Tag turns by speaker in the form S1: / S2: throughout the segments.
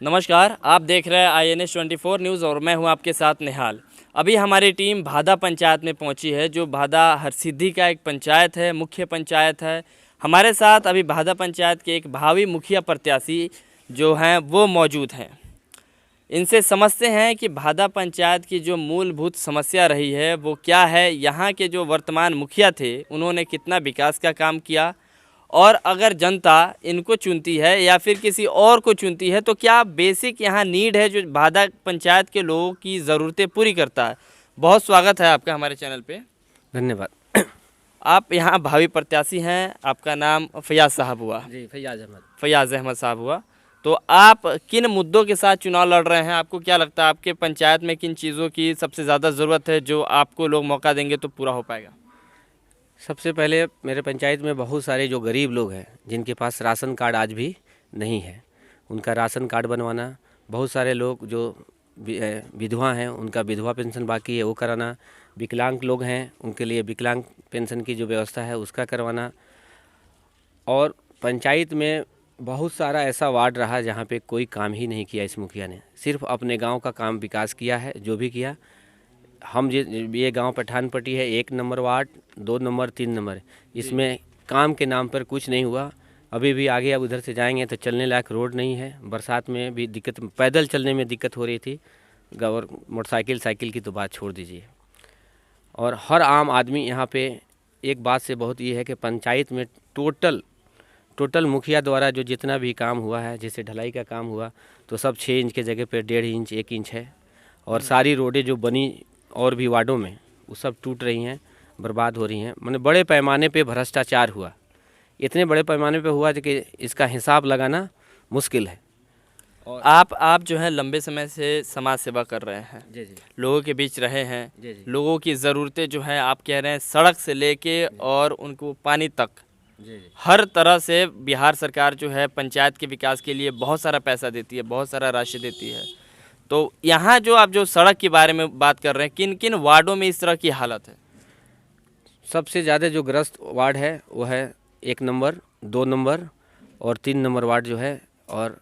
S1: नमस्कार, आप देख रहे हैं INS 24 न्यूज़ और मैं हूं आपके साथ निहाल। अभी हमारी टीम भादा पंचायत में पहुंची है, जो भादा हरसिद्धि का एक पंचायत है, मुख्य पंचायत है। हमारे साथ अभी भादा पंचायत के एक भावी मुखिया प्रत्याशी जो हैं वो मौजूद हैं। इनसे समझते हैं कि भादा पंचायत की जो मूलभूत समस्या रही है वो क्या है, यहाँ के जो वर्तमान मुखिया थे उन्होंने कितना विकास का काम किया, और अगर जनता इनको चुनती है या फिर किसी और को चुनती है तो क्या बेसिक यहाँ नीड है जो भादा पंचायत के लोगों की ज़रूरतें पूरी करता है। बहुत स्वागत है आपका हमारे चैनल पे।
S2: धन्यवाद।
S1: आप यहाँ भावी प्रत्याशी हैं, आपका नाम फैयाज़ साहब हुआ।
S2: जी,
S1: फैयाज़ अहमद साहब हुआ। तो आप किन मुद्दों के साथ चुनाव लड़ रहे हैं? आपको क्या लगता है आपके पंचायत में किन चीज़ों की सबसे ज़्यादा ज़रूरत है जो आपको लोग मौका देंगे तो पूरा हो पाएगा?
S2: सबसे पहले मेरे पंचायत में बहुत सारे जो गरीब लोग हैं जिनके पास राशन कार्ड आज भी नहीं है, उनका राशन कार्ड बनवाना। बहुत सारे लोग जो विधवा हैं उनका विधवा पेंशन बाकी है वो कराना। विकलांग लोग हैं उनके लिए विकलांग पेंशन की जो व्यवस्था है उसका करवाना। और पंचायत में बहुत सारा ऐसा वार्ड रहा जहाँ पे कोई काम ही नहीं किया इस मुखिया ने, सिर्फ अपने गांव का काम विकास किया है। जो भी किया, हम ये गांव पठानपट्टी है, 1 नंबर वार्ड, 2 नंबर, 3 नंबर, इसमें काम के नाम पर कुछ नहीं हुआ। अभी भी आगे अब उधर से जाएंगे तो चलने लायक रोड नहीं है। बरसात में भी दिक्कत, पैदल चलने में दिक्कत हो रही थी, और मोटरसाइकिल साइकिल की तो बात छोड़ दीजिए। और हर आम आदमी यहाँ पे एक बात से बहुत ये है कि पंचायत में टोटल मुखिया द्वारा जो जितना भी काम हुआ है, जैसे ढलाई का काम हुआ तो सब 6 इंच के जगह पर 1.5 इंच 1 इंच है। और सारी रोडें जो बनी और भी वार्डों में वो सब टूट रही हैं, बर्बाद हो रही हैं। मैंने बड़े पैमाने पे भ्रष्टाचार हुआ, इतने बड़े पैमाने पे हुआ कि इसका हिसाब लगाना मुश्किल है।
S1: और आप जो है लंबे समय से समाज सेवा कर रहे हैं,
S2: जी जी,
S1: लोगों के बीच रहे हैं।
S2: जी जी,
S1: लोगों की ज़रूरतें जो हैं आप कह रहे हैं सड़क से लेके और उनको पानी तक,
S2: जी जी,
S1: हर तरह से बिहार सरकार जो है पंचायत के विकास के लिए बहुत सारा पैसा देती है, बहुत सारा राशि देती है। तो यहाँ जो आप जो सड़क के बारे में बात कर रहे हैं, किन किन वार्डों में इस तरह की हालत है?
S2: सबसे ज़्यादा जो ग्रस्त वार्ड है वो है 1 नंबर, 2 नंबर और 3 नंबर वार्ड जो है, और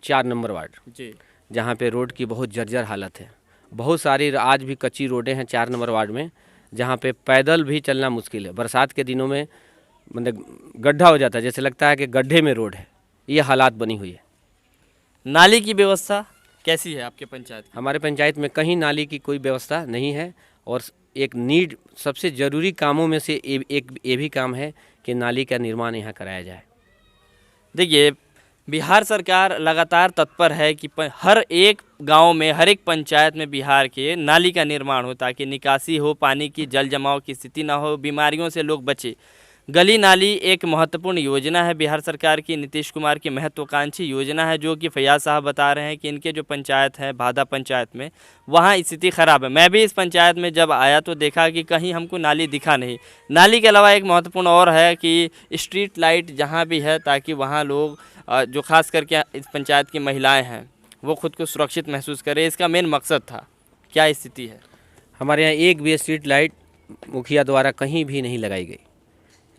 S2: 4 नंबर वार्ड
S1: जी,
S2: जहाँ पे रोड की बहुत जर्जर हालत है। बहुत सारी आज भी कच्ची रोडें हैं 4 नंबर वार्ड में, जहाँ पे पैदल भी चलना मुश्किल है। बरसात के दिनों में मतलब गड्ढा हो जाता है, जैसे लगता है कि गड्ढे में रोड है। ये हालात बनी हुई है।
S1: नाली की व्यवस्था कैसी है आपके पंचायत की?
S2: हमारे पंचायत में कहीं नाली की कोई व्यवस्था नहीं है। और एक नीड सबसे ज़रूरी कामों में से एक ये भी काम है कि नाली का निर्माण यहाँ कराया जाए।
S1: देखिए, बिहार सरकार लगातार तत्पर है कि हर एक गांव में, हर एक पंचायत में बिहार के नाली का निर्माण हो, ताकि निकासी हो, पानी की जल जमाव की स्थिति ना हो, बीमारियों से लोग बचे। गली नाली एक महत्वपूर्ण योजना है बिहार सरकार की, नीतीश कुमार की महत्वाकांक्षी योजना है, जो कि फैयाज़ साहब बता रहे हैं कि इनके जो पंचायत है भादा पंचायत में, वहाँ स्थिति ख़राब है। मैं भी इस पंचायत में जब आया तो देखा कि कहीं हमको नाली दिखा नहीं। नाली के अलावा एक महत्वपूर्ण और है कि स्ट्रीट लाइट जहाँ भी है, ताकि वहाँ लोग जो खास करके इस पंचायत की महिलाएं हैं वो खुद को सुरक्षित महसूस करें। इसका मेन मकसद था। क्या स्थिति है?
S2: हमारे यहाँ एक भी स्ट्रीट लाइट मुखिया द्वारा कहीं भी नहीं लगाई गई।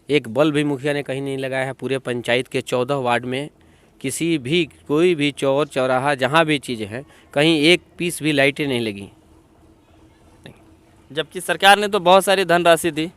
S2: एक बल्ब भी मुखिया ने कहीं नहीं लगाया है। पूरे पंचायत के 14 वार्ड में किसी भी कोई भी चौर चौराहा जहाँ भी चीज़ें हैं, कहीं एक पीस भी लाइटें नहीं लगी।
S1: जबकि सरकार ने तो बहुत सारी धनराशि दी।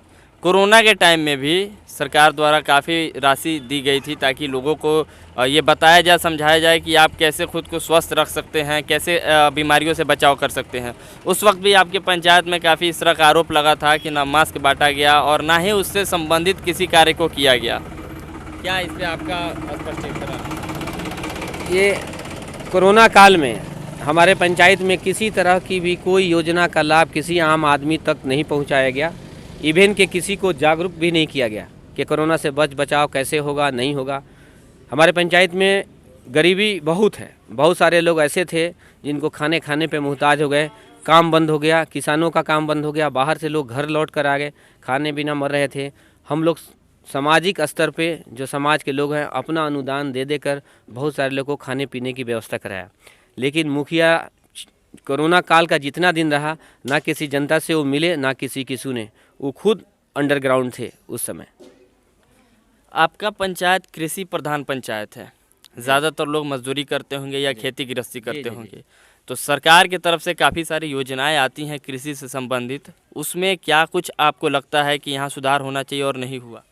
S1: कोरोना के टाइम में भी सरकार द्वारा काफ़ी राशि दी गई थी, ताकि लोगों को ये बताया जाए, समझाया जाए कि आप कैसे खुद को स्वस्थ रख सकते हैं, कैसे बीमारियों से बचाव कर सकते हैं। उस वक्त भी आपके पंचायत में काफ़ी इस तरह का आरोप लगा था कि ना मास्क बांटा गया और ना ही उससे संबंधित किसी कार्य को किया गया। क्या इस पर आपका स्पष्टीकरण?
S2: ये कोरोना काल में हमारे पंचायत में किसी तरह की भी कोई योजना का लाभ किसी आम आदमी तक नहीं पहुंचाया गया। इवेन के किसी को जागरूक भी नहीं किया गया कि कोरोना से बचाव कैसे होगा, नहीं होगा। हमारे पंचायत में गरीबी बहुत है। बहुत सारे लोग ऐसे थे जिनको खाने पे मुहताज हो गए, काम बंद हो गया, किसानों का काम बंद हो गया, बाहर से लोग घर लौट कर आ गए, खाने बिना मर रहे थे। हम लोग सामाजिक स्तर पे जो समाज के लोग हैं अपना अनुदान दे देकर बहुत सारे लोगों को खाने पीने की व्यवस्था कराया। लेकिन मुखिया कोरोना काल का जितना दिन रहा, ना किसी जनता से वो मिले, ना किसी की सुने। वो खुद अंडरग्राउंड थे उस समय।
S1: आपका पंचायत कृषि प्रधान पंचायत है। ज़्यादातर लोग मजदूरी करते होंगे या खेती गृहस्थी करते
S2: जी, जी।
S1: होंगे। तो सरकार की तरफ से काफ़ी सारी योजनाएं आती हैं कृषि से संबंधित, उसमें क्या कुछ आपको लगता है कि यहाँ सुधार होना चाहिए और नहीं हुआ?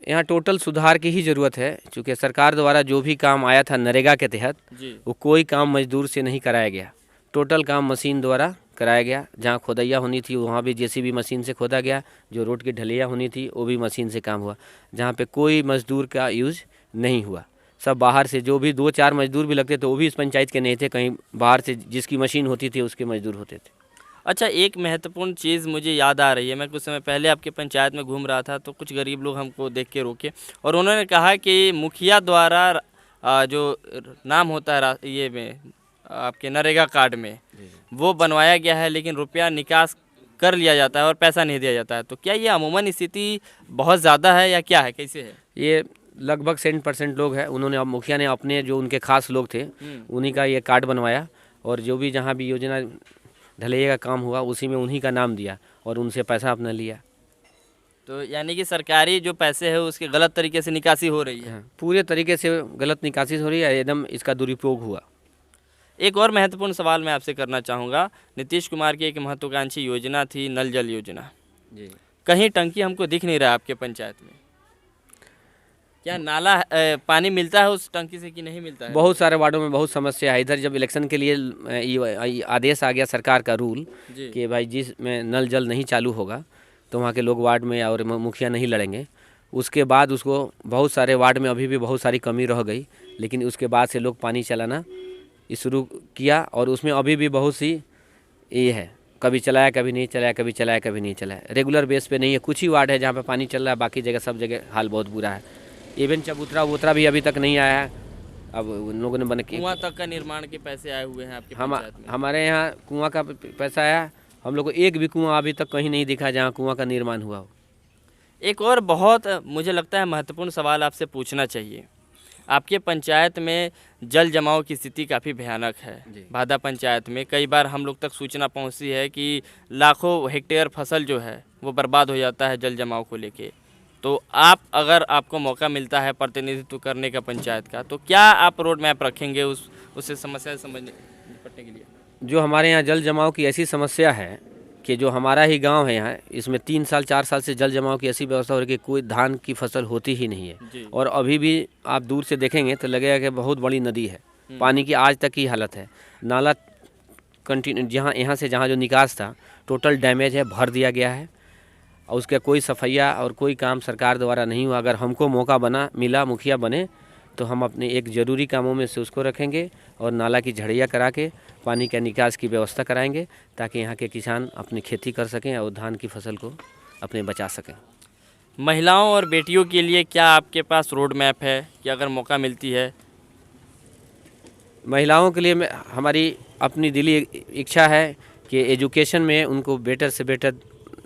S2: यहाँ टोटल सुधार की ही ज़रूरत है, क्योंकि सरकार द्वारा जो भी काम आया था नरेगा के तहत,
S1: जी।
S2: वो कोई काम मजदूर से नहीं कराया गया। टोटल काम मशीन द्वारा कराया गया। जहाँ खोदैया होनी थी वहाँ भी जेसीबी मशीन से खोदा गया। जो रोड की ढलैया होनी थी वो भी मशीन से काम हुआ। जहाँ पे कोई मजदूर का यूज़ नहीं हुआ, सब बाहर से, जो भी 2-4 मजदूर भी लगते थे वो भी इस पंचायत के नहीं थे, कहीं बाहर से जिसकी मशीन होती थी उसके मजदूर होते थे।
S1: अच्छा, एक महत्वपूर्ण चीज़ मुझे याद आ रही है। मैं कुछ समय पहले आपके पंचायत में घूम रहा था तो कुछ गरीब लोग हमको देख के रोके और उन्होंने कहा कि मुखिया द्वारा जो नाम होता है ये में आपके नरेगा कार्ड में वो बनवाया गया है, लेकिन रुपया निकास कर लिया जाता है और पैसा नहीं दिया जाता है। तो क्या ये अमूमन स्थिति बहुत ज़्यादा है या क्या है, कैसे है?
S2: ये लगभग 100% लोग हैं। उन्होंने, अब मुखिया ने अपने जो उनके खास लोग थे उन्हीं का ये कार्ड बनवाया, और जो भी जहाँ भी योजना ढलैया का काम हुआ उसी में उन्हीं का नाम दिया और उनसे पैसा अपना लिया।
S1: तो यानी कि सरकारी जो पैसे है उसके गलत तरीके से निकासी हो रही है।
S2: हाँ, पूरे तरीके से गलत निकासी हो रही है, एकदम इसका दुरुपयोग हुआ।
S1: एक और महत्वपूर्ण सवाल मैं आपसे करना चाहूँगा। नीतीश कुमार की एक महत्वाकांक्षी योजना थी नल जल योजना,
S2: जी।
S1: कहीं टंकी हमको दिख नहीं रहा आपके पंचायत में। क्या नाला पानी मिलता है उस टंकी से कि नहीं मिलता है?
S2: बहुत सारे वार्डों में बहुत समस्या है। इधर जब इलेक्शन के लिए आदेश आ गया सरकार का रूल
S1: जी।
S2: कि भाई जिस में नल जल नहीं चालू होगा तो वहाँ के लोग वार्ड में और मुखिया नहीं लड़ेंगे। उसके बाद उसको बहुत सारे वार्ड में अभी भी बहुत सारी कमी रह गई, लेकिन उसके बाद से लोग पानी चलाना शुरू किया, और उसमें अभी भी बहुत सी ये है, कभी चलाया कभी नहीं चलाया, कभी चलाया कभी नहीं चलाया, रेगुलर बेस पे नहीं है। कुछ ही वार्ड है जहाँ पे पानी चल रहा है, बाकी जगह सब जगह हाल बहुत बुरा है। इवन चबूतरा वबूतरा भी अभी तक नहीं आया है। अब उन लोगों ने बन के
S1: कुआं तक का निर्माण के पैसे आए हुए हैं आपके पंचायत में?
S2: हमारे यहाँ कुआं का पैसा आया, हम लोग को एक भी कुआं अभी तक कहीं नहीं दिखा जहाँ कुआं का निर्माण हुआ हो।
S1: एक और बहुत मुझे लगता है महत्वपूर्ण सवाल आपसे पूछना चाहिए। आपके पंचायत में जल जमाव की स्थिति काफ़ी भयानक है। भादा पंचायत में कई बार हम लोग तक सूचना पहुंची है कि लाखों हेक्टेयर फसल जो है वो बर्बाद हो जाता है जल जमाव को लेके। तो आप, अगर आपको मौका मिलता है प्रतिनिधित्व करने का पंचायत का, तो क्या आप रोड मैप रखेंगे उससे समस्या से निपटने के लिए?
S2: जो हमारे यहाँ जल जमाव की ऐसी समस्या है कि जो हमारा ही गांव है यहाँ, इसमें 3 साल 4 साल से जल जमाव की ऐसी व्यवस्था हो रही है कि कोई धान की फसल होती ही नहीं है। और अभी भी आप दूर से देखेंगे तो लगेगा कि बहुत बड़ी नदी है। पानी की आज तक की हालत है। नाला कंटिन्यू यहाँ से जहाँ जो निकास था टोटल डैमेज है, भर दिया गया है, और उसका कोई सफाइया और कोई काम सरकार द्वारा नहीं हुआ। अगर हमको मौका मिला, मुखिया बने, तो हम अपने एक ज़रूरी कामों में से उसको रखेंगे और नाला की झड़िया करा के पानी के निकास की व्यवस्था कराएंगे, ताकि यहाँ के किसान अपनी खेती कर सकें और धान की फसल को अपने बचा सकें।
S1: महिलाओं और बेटियों के लिए क्या आपके पास रोड मैप है कि अगर मौका मिलती है?
S2: महिलाओं के लिए हमारी अपनी दिली इच्छा है कि एजुकेशन में उनको बेटर से बेटर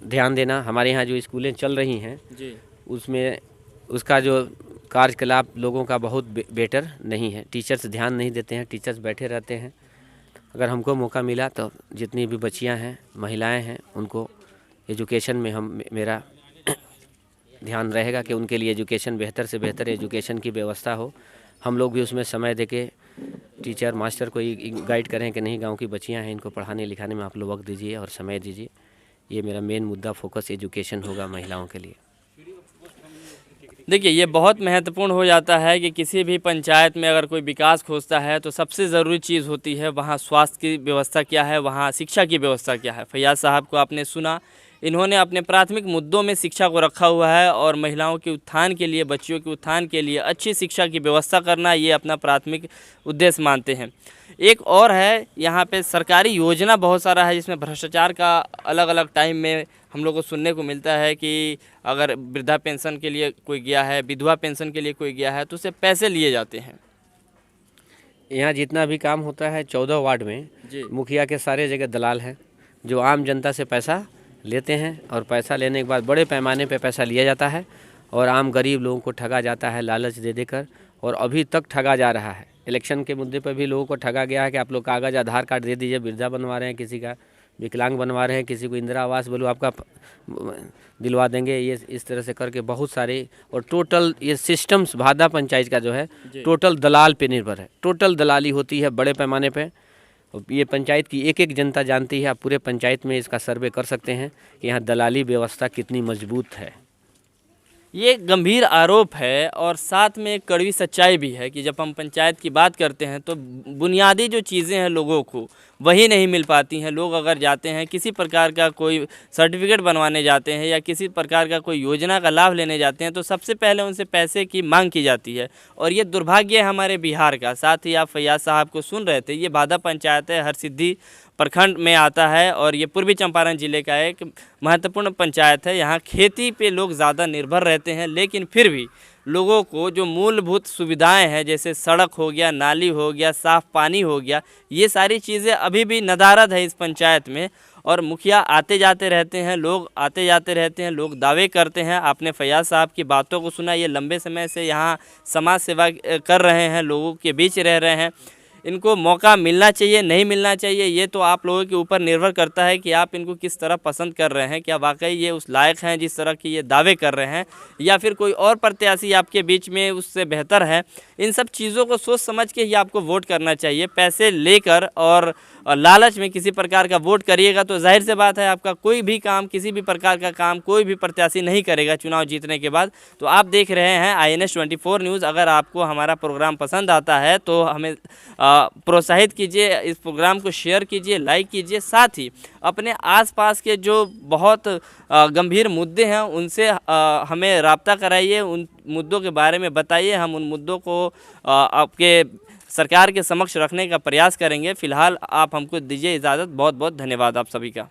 S2: ध्यान देना। हमारे यहाँ जो स्कूलें चल रही हैं
S1: जी।
S2: उसमें उसका जो कार्यकलाप लोगों का बहुत बेटर नहीं है। टीचर्स ध्यान नहीं देते हैं, टीचर्स बैठे रहते हैं। अगर हमको मौका मिला तो जितनी भी बच्चियां हैं, महिलाएं हैं, उनको एजुकेशन में मेरा ध्यान रहेगा कि उनके लिए एजुकेशन, बेहतर से बेहतर एजुकेशन की व्यवस्था हो। हम लोग भी उसमें समय देके टीचर मास्टर को गाइड करें कि नहीं, गांव की बच्चियां हैं, इनको पढ़ाने लिखाने में आप लोग वक्त दीजिए और समय दीजिए। ये मेरा मेन मुद्दा, फोकस एजुकेशन होगा महिलाओं के लिए।
S1: देखिए, ये बहुत महत्वपूर्ण हो जाता है कि किसी भी पंचायत में अगर कोई विकास खोजता है तो सबसे ज़रूरी चीज़ होती है वहाँ स्वास्थ्य की व्यवस्था क्या है, वहाँ शिक्षा की व्यवस्था क्या है। फैयाज साहब को आपने सुना, इन्होंने अपने प्राथमिक मुद्दों में शिक्षा को रखा हुआ है और महिलाओं के उत्थान के लिए, बच्चियों के उत्थान के लिए अच्छी शिक्षा की व्यवस्था करना ये अपना प्राथमिक उद्देश्य मानते हैं। एक और है, यहाँ पे सरकारी योजना बहुत सारा है जिसमें भ्रष्टाचार का अलग अलग टाइम में हम लोग को सुनने को मिलता है कि अगर वृद्धा पेंशन के लिए कोई गया है, विधवा पेंशन के लिए कोई गया है तो उससे पैसे लिए जाते हैं।
S2: यहाँ जितना भी काम होता है 14 वार्ड में मुखिया के सारे जगह दलाल हैं जो आम जनता से पैसा लेते हैं, और पैसा लेने के बाद बड़े पैमाने पे पैसा लिया जाता है और आम गरीब लोगों को ठगा जाता है लालच दे देकर, और अभी तक ठगा जा रहा है। इलेक्शन के मुद्दे पर भी लोगों को ठगा गया है कि आप लोग कागज़ आधार कार्ड दे दीजिए, वृद्धा बनवा रहे हैं किसी का, विकलांग बनवा रहे हैं, किसी को इंदिरा आवास बोलो आपका दिलवा देंगे, ये इस तरह से करके बहुत सारे। और टोटल ये सिस्टम्स भादा पंचायत का जो है टोटल दलाल पे निर्भर है, टोटल दलाली होती है बड़े पैमाने पे। ये पंचायत की एक एक जनता जानती है, आप पूरे पंचायत में इसका सर्वे कर सकते हैं कि यहाँ दलाली व्यवस्था कितनी मजबूत है।
S1: ये गंभीर आरोप है और साथ में एक कड़वी सच्चाई भी है कि जब हम पंचायत की बात करते हैं तो बुनियादी जो चीज़ें हैं लोगों को वही नहीं मिल पाती हैं। लोग अगर जाते हैं किसी प्रकार का कोई सर्टिफिकेट बनवाने जाते हैं या किसी प्रकार का कोई योजना का लाभ लेने जाते हैं तो सबसे पहले उनसे पैसे की मांग की जाती है और ये दुर्भाग्य है हमारे बिहार का। साथ ही आप फैयाज साहब को सुन रहे थे, ये भादा पंचायत है, हरसिद्धि प्रखंड में आता है और ये पूर्वी चंपारण जिले का एक महत्वपूर्ण पंचायत है। यहाँ खेती पे लोग ज़्यादा निर्भर रहते हैं, लेकिन फिर भी लोगों को जो मूलभूत सुविधाएं हैं जैसे सड़क हो गया, नाली हो गया, साफ़ पानी हो गया, ये सारी चीज़ें अभी भी नदारद है इस पंचायत में। और मुखिया आते जाते रहते हैं, लोग आते जाते रहते हैं, लोग दावे करते हैं। आपने फैयाज साहब की बातों को सुना, ये लंबे समय से यहाँ समाज सेवा कर रहे हैं, लोगों के बीच रह रहे हैं। इनको मौका मिलना चाहिए, नहीं मिलना चाहिए, ये तो आप लोगों के ऊपर निर्भर करता है कि आप इनको किस तरह पसंद कर रहे हैं। क्या वाकई ये उस लायक हैं जिस तरह के ये दावे कर रहे हैं, या फिर कोई और प्रत्याशी आपके बीच में उससे बेहतर है। इन सब चीज़ों को सोच समझ के ही आपको वोट करना चाहिए। पैसे लेकर और लालच में किसी प्रकार का वोट करिएगा तो जाहिर से बात है आपका कोई भी काम, किसी भी प्रकार का काम कोई भी प्रत्याशी नहीं करेगा चुनाव जीतने के बाद। तो आप देख रहे हैं INS 24 न्यूज़। अगर आपको हमारा प्रोग्राम पसंद आता है तो हमें प्रोत्साहित कीजिए, इस प्रोग्राम को शेयर कीजिए, लाइक कीजिए। साथ ही अपने आसपास के जो बहुत गंभीर मुद्दे हैं उनसे हमें राब्ता कराइए, उन मुद्दों के बारे में बताइए। हम उन मुद्दों को आपके सरकार के समक्ष रखने का प्रयास करेंगे। फ़िलहाल आप हमको दीजिए इजाज़त। बहुत बहुत धन्यवाद आप सभी का।